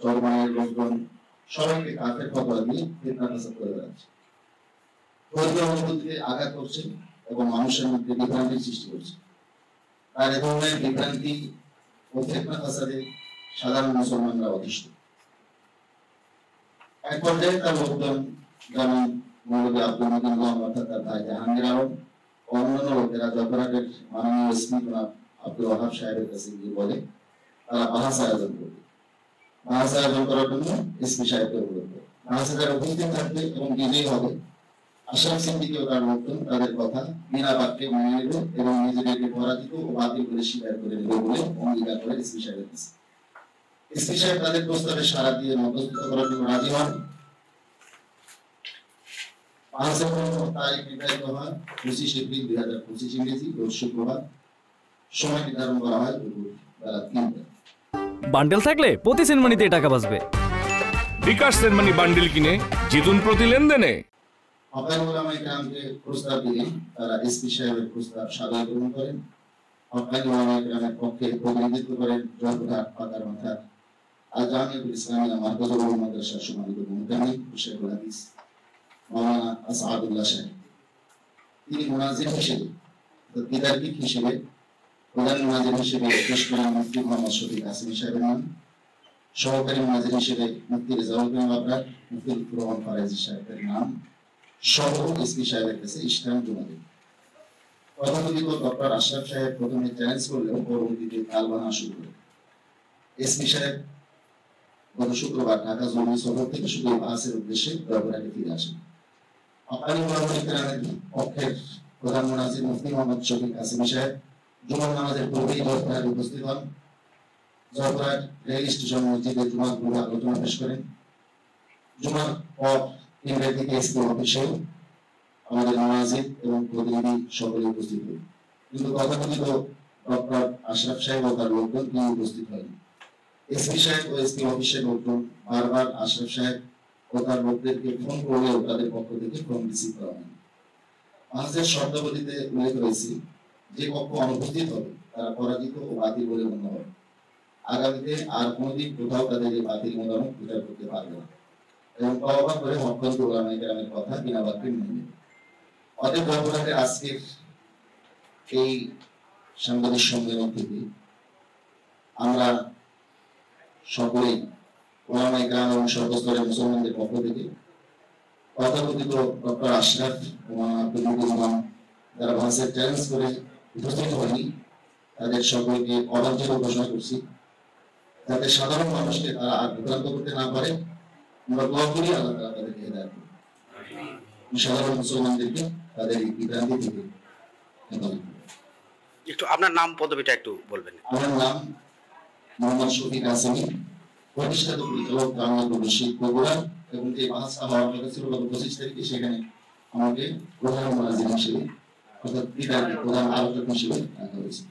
চরমানের লোকজন সবাইকে কাফের ফতোয়া দিয়ে ফিতনা ফাসাদ করে বেড়াচ্ছে, ধর্মীয় অনুভূতিতে আঘাত করছে এবং মানুষের মধ্যে বিভ্রান্তির সৃষ্টি করছে। আর এ ধরনের বিভ্রান্তি ও ফিতনা ফাসাদে সাধারণ মুসলমানরা অতিষ্ঠ। এক পর্যায়ে তার লোকজন যেমন মৌলভী আব্দুল মতিন অর্থাৎ তার ভাই জাহাঙ্গীর আলম ও অন্যান্য লোকেরা যশোরের মাননীয় এসপি আব্দুল ওয়াহাব সাহেবের কাছে গিয়ে বলে তারা বাহাস আয়োজন করবে। বাহাস আয়োজন করার জন্য এসপি সাহেবকে অনুরোধ করে। বাহাসে যারা উপস্থিত থাকবে এবং বিজয়ী হবে, আশরাফ সিদ্দিকী ও তার লোকজন তাদের কথা বিনা বাক্যে মেনে নেবে এবং নিজেদেরকে পরাজিত ও বাতিল করে স্বীকার করে নেবে বলে অঙ্গীকার করে এসপি সাহেবের কাছে। এসপি সাহেব তাদের প্রস্তাবে সাড়া দিয়ে মধ্যস্থতা করার জন্য রাজি হন। বাহাসের তারিখ নির্ধারিত হয় 25 এপ্রিল 2025 ইংরেজি রোজ শুক্রবার। সময় নির্ধারণ করা হয় দুপুর বেলা 3টায়। বান্ডেল থাকলে প্রতি সেনমানিতে টাকা বাঁচবে। বিকাশ সেনমানি বান্ডেল কিনে জিতুন প্রতি লেনদেনে। হকানি ওলামায়ে কেরামকে প্রস্তাব দিলেন, তারা এসপি সাহেবের প্রস্তাব সাদরে গ্রহণ করেন। হকানি ওলামায়ে কেরামের পক্ষে প্রতিনিধিত্ব করেন জয়পুরহাট পাকার মাথার আল জামিয়াতুল ইসলামিয়া মারকাজুল উলুম মাদ্রাসার সম্মানিত মুহতামি শেখুল হাদিস মাওলানা আসাদুল্লাহ সাহেব। তিনি মুনাজির হিসেবে বিতার্কিক হিসেবে প্রধান মুনাজির হিসেবে পেশ করেন মুফতি মোহাম্মদ শফিক কাসেমী সাহেবের নাম। সহকারী মুনাজির হিসেবে মুফতি রেজাউল করিম আবরার, মুফতি লুৎফুর রহমান ফারাজি সাহেবের নাম সহ এসপি সাহেবের কাছে ইসলাম জমা দেন। তথাকথিত ডক্টর আশরাফ সাহেব প্রথমে চ্যালেঞ্জ করলেও পরবর্তীতে তালবানা শুরু করেন। এসপি সাহেব গত শুক্রবার ঢাকা জরুরি সফর থেকে শুধু বাহাসের উদ্দেশ্যে জয়পুরহাটে ফিরে আসেন। হকানি ওলামায়ে কেরামের পক্ষের প্রধান মুনাজির মুফতি মোহাম্মদ শফিক কাসেমী সাহেব জুমার নামাজের পূর্বেই জয়পুরহাটে উপস্থিত হন। জয়পুরহাট রেল স্টেশন মসজিদে জুমার পূর্বে আলোচনা পেশ করেন। জুমার পর 3টার দিকে এসপি অফিসেও আমাদের মুনাজির এবং প্রতিনিধি সকলে উপস্থিত হন, কিন্তু তথাকথিত ডক্টর আশরাফ সাহেব ও তার লোকজন কেউ উপস্থিত হয়নি। এসপি সাহেব ও এসপি অফিসের লোকজন বারবার আশরাফ সাহেব ও তার লোকদেরকে ফোন করলেও তাদের পক্ষ থেকে ফোন রিসিভ করা হয়নি। বাহাসের শর্তাবলীতে উল্লেখ রয়েছে যে পক্ষ অনুপস্থিত হবে তারা পরাজিত ও বাতিল বলে গণ্য হবে। আগামীতে আর কোনোদিন কোথাও তাদের এই বাতিল মতামত প্রচার করতে পারবে না এবং তওবা করে হক্কানি ওলামায়ে কেরামের কথা বিনা বাক্যে মেনে নেবে। অতএব জয়পুরহাটে আজকের এই সাংবাদিক সম্মেলন থেকে আমরা সকলেই ওলামায়ে কেরাম এবং সর্বস্তরের মুসলমানদের পক্ষ থেকে তথাকথিত ডক্টর আশরাফ ও আব্দুল মতিন যারা বাহাসের চ্যালেঞ্জ করে উপস্থিত হয়নি তাদের সকলকে অবাঞ্ছিত ঘোষণা করছি, যাতে সাধারণ মানুষকে তারা আর বিভ্রান্ত করতে না পারে। আমরা দোয়া করি আল্লাহ তাআলা তাদেরকে হেদায়েত করুন, সাধারণ মুসলমানদেরকে তাদের এই বিভ্রান্তি থেকে হেফাজত করুন। একটু আপনার নাম পদবিটা একটু বলবেন। আমার নাম মোহাম্মদ শফিক কাসেমী, প্রতিষ্ঠাতা পরিচালক জামিয়াতুল রশিদ বগুড়া, এবং যে বাহাসটা হওয়ার কথা ছিল গত 25 তারিখে সেখানে আমাকে প্রধান মুনাজির হিসেবে অর্থাৎ প্রধান আলোচক হিসেবে রাখা হয়েছে।